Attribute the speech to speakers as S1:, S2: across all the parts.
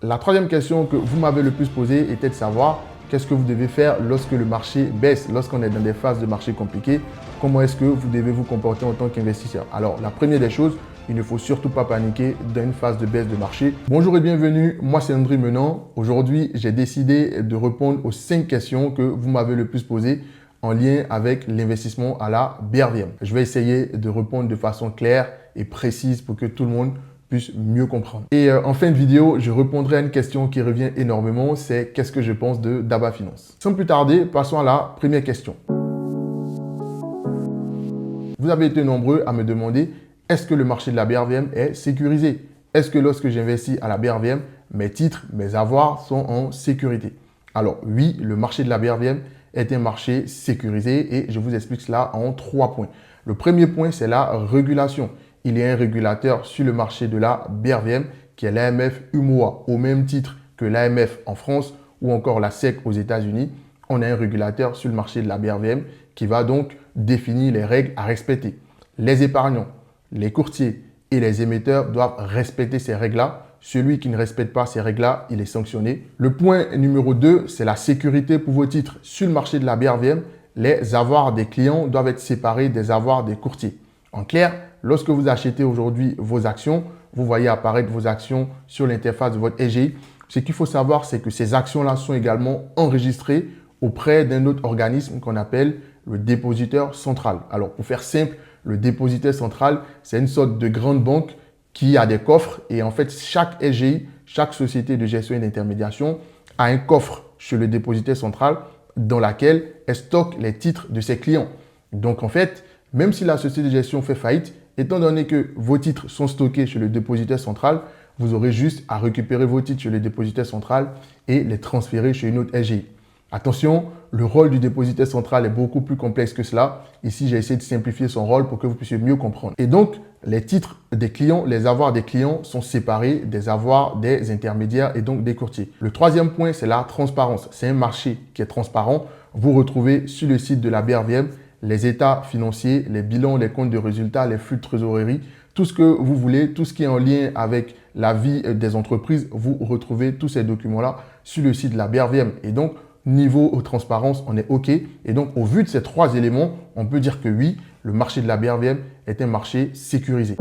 S1: La troisième question que vous m'avez le plus posée était de savoir qu'est-ce que vous devez faire lorsque le marché baisse, lorsqu'on est dans des phases de marché compliquées, comment est-ce que vous devez vous comporter en tant qu'investisseur. Alors, la première des choses, il ne faut surtout pas paniquer dans une phase de baisse de marché. Bonjour et bienvenue, moi c'est André Menant. Aujourd'hui, j'ai décidé de répondre aux 5 questions que vous m'avez le plus posées en lien avec l'investissement à la BRVM. Je vais essayer de répondre de façon claire et précise pour que tout le monde puisse mieux comprendre. Et en fin de vidéo, je répondrai à une question qui revient énormément, c'est qu'est-ce que je pense de Daba Finance. Sans plus tarder, passons à la première question. Vous avez été nombreux à me demander est-ce que le marché de la BRVM est sécurisé? Est-ce que lorsque j'investis à la BRVM, mes titres, mes avoirs sont en sécurité? Alors oui, le marché de la BRVM est un marché sécurisé et je vous explique cela en 3 points. Le premier point, c'est la régulation. Il y a un régulateur sur le marché de la BRVM qui est l'AMF UMOA, au même titre que l'AMF en France ou encore la SEC aux États-Unis. On a un régulateur sur le marché de la BRVM qui va donc définir les règles à respecter. Les épargnants, les courtiers et les émetteurs doivent respecter ces règles-là. Celui qui ne respecte pas ces règles-là, il est sanctionné. Le point numéro 2, c'est la sécurité pour vos titres. Sur le marché de la BRVM, les avoirs des clients doivent être séparés des avoirs des courtiers. En clair, lorsque vous achetez aujourd'hui vos actions, vous voyez apparaître vos actions sur l'interface de votre SGI. Ce qu'il faut savoir, c'est que ces actions-là sont également enregistrées auprès d'un autre organisme qu'on appelle le dépositeur central. Alors, pour faire simple, le dépositeur central, c'est une sorte de grande banque qui a des coffres et en fait, chaque SGI, chaque société de gestion et d'intermédiation a un coffre chez le dépositeur central dans laquelle elle stocke les titres de ses clients. Donc, en fait, même si la société de gestion fait faillite, étant donné que vos titres sont stockés chez le dépositeur central, vous aurez juste à récupérer vos titres chez le dépositeur central et les transférer chez une autre SGI. Attention, le rôle du dépositaire central est beaucoup plus complexe que cela. Ici, j'ai essayé de simplifier son rôle pour que vous puissiez mieux comprendre. Et donc, les titres des clients, les avoirs des clients sont séparés des avoirs des intermédiaires et donc des courtiers. Le troisième point, c'est la transparence. C'est un marché qui est transparent. Vous retrouvez sur le site de la BRVM les états financiers, les bilans, les comptes de résultats, les flux de trésorerie, tout ce que vous voulez, tout ce qui est en lien avec la vie des entreprises, vous retrouvez tous ces documents-là sur le site de la BRVM. Et donc, niveau transparence, on est OK. Et donc, au vu de ces 3 éléments, on peut dire que oui, le marché de la BRVM est un marché sécurisé.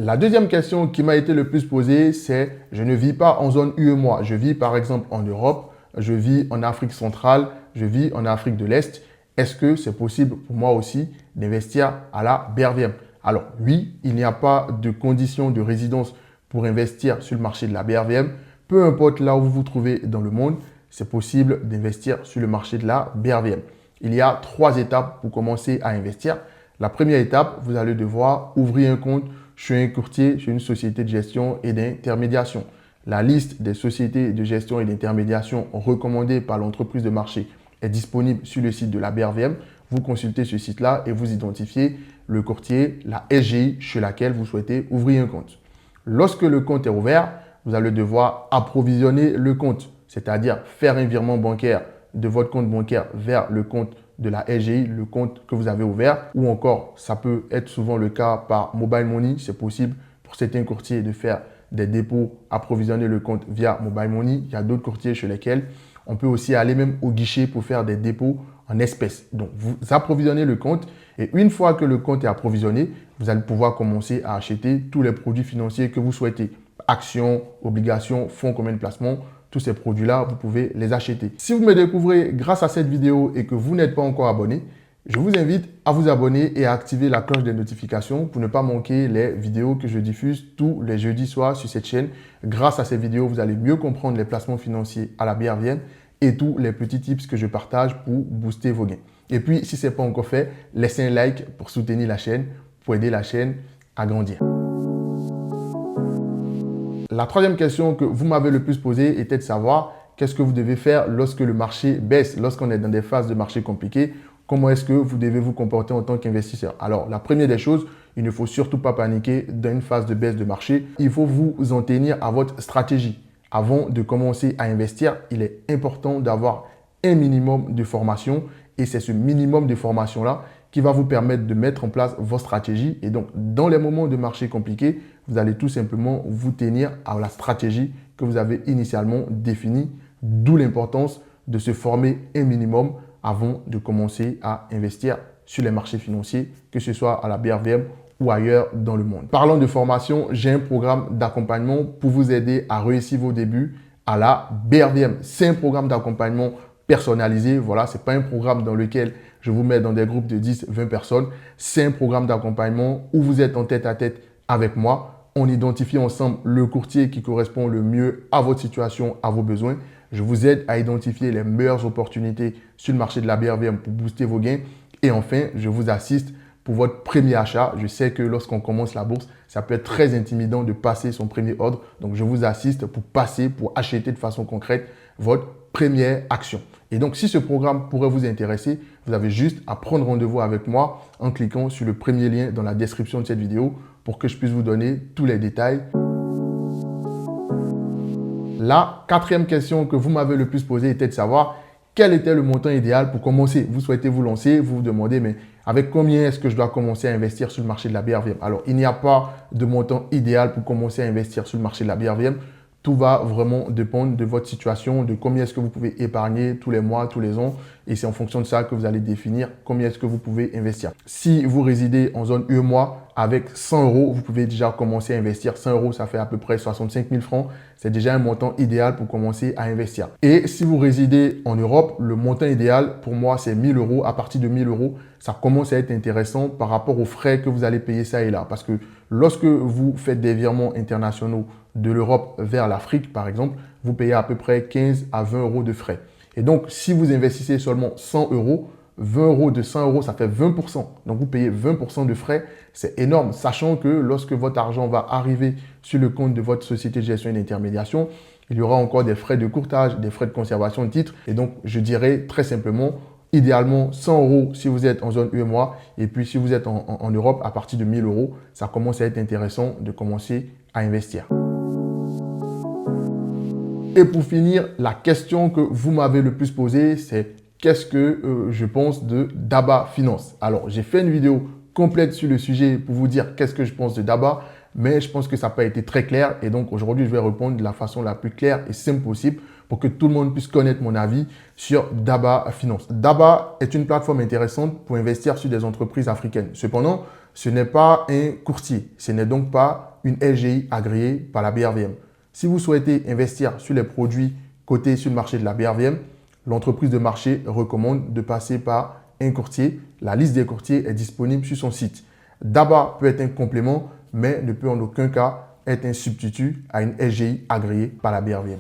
S1: La deuxième question qui m'a été le plus posée, c'est je ne vis pas en zone UEMOA. Je vis par exemple en Europe, je vis en Afrique centrale, je vis en Afrique de l'Est. Est-ce que c'est possible pour moi aussi d'investir à la BRVM? Alors oui, il n'y a pas de condition de résidence pour investir sur le marché de la BRVM. Peu importe là où vous vous trouvez dans le monde, c'est possible d'investir sur le marché de la BRVM. Il y a 3 étapes pour commencer à investir. La première étape, vous allez devoir ouvrir un compte chez un courtier, chez une société de gestion et d'intermédiation. La liste des sociétés de gestion et d'intermédiation recommandées par l'entreprise de marché est disponible sur le site de la BRVM. Vous consultez ce site-là et vous identifiez le courtier, la SGI chez laquelle vous souhaitez ouvrir un compte. Lorsque le compte est ouvert, vous allez devoir approvisionner le compte, c'est-à-dire faire un virement bancaire de votre compte bancaire vers le compte de la SGI, le compte que vous avez ouvert, ou encore, ça peut être souvent le cas par mobile money. C'est possible pour certains courtiers de faire des dépôts, approvisionner le compte via mobile money. Il y a d'autres courtiers chez lesquels on peut aussi aller même au guichet pour faire des dépôts en espèces. Donc, vous approvisionnez le compte et une fois que le compte est approvisionné, vous allez pouvoir commencer à acheter tous les produits financiers que vous souhaitez. Actions, obligations, fonds communs de placement, tous ces produits-là, vous pouvez les acheter. Si vous me découvrez grâce à cette vidéo et que vous n'êtes pas encore abonné, je vous invite à vous abonner et à activer la cloche des notifications pour ne pas manquer les vidéos que je diffuse tous les jeudis soirs sur cette chaîne. Grâce à ces vidéos, vous allez mieux comprendre les placements financiers à la BRVM et tous les petits tips que je partage pour booster vos gains. Et puis, si ce n'est pas encore fait, laissez un like pour soutenir la chaîne, pour aider la chaîne à grandir. La troisième question que vous m'avez le plus posée était de savoir qu'est-ce que vous devez faire lorsque le marché baisse, lorsqu'on est dans des phases de marché compliquées. Comment est-ce que vous devez vous comporter en tant qu'investisseur? Alors, la première des choses, il ne faut surtout pas paniquer dans une phase de baisse de marché. Il faut vous en tenir à votre stratégie. Avant de commencer à investir, il est important d'avoir un minimum de formation et c'est ce minimum de formation-là qui va vous permettre de mettre en place vos stratégies. Et donc, dans les moments de marché compliqués, vous allez tout simplement vous tenir à la stratégie que vous avez initialement définie, d'où l'importance de se former un minimum avant de commencer à investir sur les marchés financiers, que ce soit à la BRVM ou ailleurs dans le monde. Parlant de formation, j'ai un programme d'accompagnement pour vous aider à réussir vos débuts à la BRVM. C'est un programme d'accompagnement personnalisé. Voilà, ce n'est pas un programme dans lequel je vous mets dans des groupes de 10, 20 personnes. C'est un programme d'accompagnement où vous êtes en tête-à-tête avec moi. On identifie ensemble le courtier qui correspond le mieux à votre situation, à vos besoins. Je vous aide à identifier les meilleures opportunités sur le marché de la BRVM pour booster vos gains. Et enfin, je vous assiste pour votre premier achat. Je sais que lorsqu'on commence la bourse, ça peut être très intimidant de passer son premier ordre. Donc, je vous assiste pour acheter de façon concrète votre première action. Et donc, si ce programme pourrait vous intéresser, vous avez juste à prendre rendez-vous avec moi en cliquant sur le premier lien dans la description de cette vidéo pour que je puisse vous donner tous les détails. La quatrième question que vous m'avez le plus posée était de savoir quel était le montant idéal pour commencer. Vous souhaitez vous lancer, vous vous demandez, mais avec combien est-ce que je dois commencer à investir sur le marché de la BRVM? Alors, il n'y a pas de montant idéal pour commencer à investir sur le marché de la BRVM. Tout va vraiment dépendre de votre situation, de combien est-ce que vous pouvez épargner tous les mois, tous les ans. Et c'est en fonction de ça que vous allez définir combien est-ce que vous pouvez investir. Si vous résidez en zone UEMOA, avec 100 euros, vous pouvez déjà commencer à investir. 100 euros, ça fait à peu près 65 000 francs. C'est déjà un montant idéal pour commencer à investir. Et si vous résidez en Europe, le montant idéal pour moi, c'est 1 000 euros. À partir de 1 000 euros, ça commence à être intéressant par rapport aux frais que vous allez payer ça et là. Parce que lorsque vous faites des virements internationaux de l'Europe vers l'Afrique, par exemple, vous payez à peu près 15 à 20 euros de frais. Et donc, si vous investissez seulement 100 euros, 20 euros de 100 euros, ça fait 20%. Donc, vous payez 20% de frais. C'est énorme, sachant que lorsque votre argent va arriver sur le compte de votre société de gestion et d'intermédiation, il y aura encore des frais de courtage, des frais de conservation de titres. Et donc, je dirais très simplement, idéalement 100 euros si vous êtes en zone UEMOA. Et puis, si vous êtes en Europe, à partir de 1 000 euros, ça commence à être intéressant de commencer à investir. Et pour finir, la question que vous m'avez le plus posée, c'est qu'est-ce que je pense de Daba Finance? Alors, j'ai fait une vidéo complète sur le sujet pour vous dire qu'est-ce que je pense de Daba, mais je pense que ça n'a pas été très clair. Et donc, aujourd'hui, je vais répondre de la façon la plus claire et simple possible pour que tout le monde puisse connaître mon avis sur Daba Finance. Daba est une plateforme intéressante pour investir sur des entreprises africaines. Cependant, ce n'est pas un courtier. Ce n'est donc pas une SGI agréée par la BRVM. Si vous souhaitez investir sur les produits cotés sur le marché de la BRVM, l'entreprise de marché recommande de passer par un courtier. La liste des courtiers est disponible sur son site. Daba peut être un complément, mais ne peut en aucun cas être un substitut à une SGI agréée par la BRVM.